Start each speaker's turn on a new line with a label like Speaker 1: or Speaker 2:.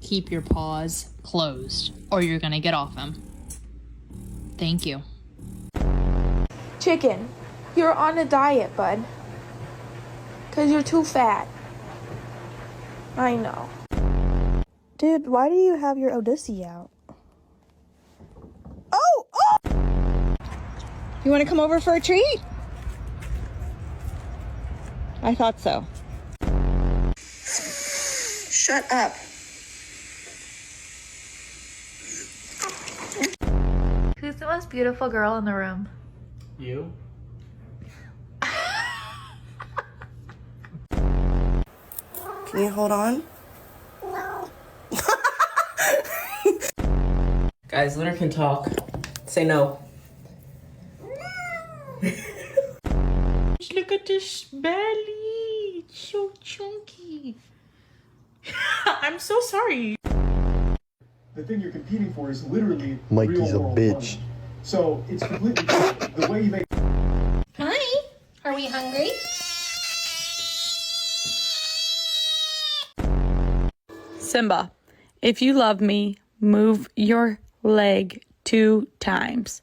Speaker 1: Keep your paws closed, or you're gonna get off him. Thank you.
Speaker 2: Chicken, you're on a diet, bud. 'Cause you're too fat. I know.
Speaker 3: Dude, why do you have your Odyssey out? You want to come over for a treat? I thought so.
Speaker 4: Shut up.
Speaker 5: Who's the most beautiful girl in the room?
Speaker 6: You?
Speaker 4: Can you hold on?
Speaker 7: Guys, Lunar can talk. Say no.
Speaker 1: Look at this belly. It's so chunky. I'm so sorry.
Speaker 8: The thing you're competing for is literally
Speaker 9: Mikey's
Speaker 8: real
Speaker 9: a
Speaker 8: world
Speaker 9: bitch.
Speaker 8: money. So it's completely different. The way you make.
Speaker 5: Hi. Are we hungry?
Speaker 10: Simba, if you love me, move your leg 2 times.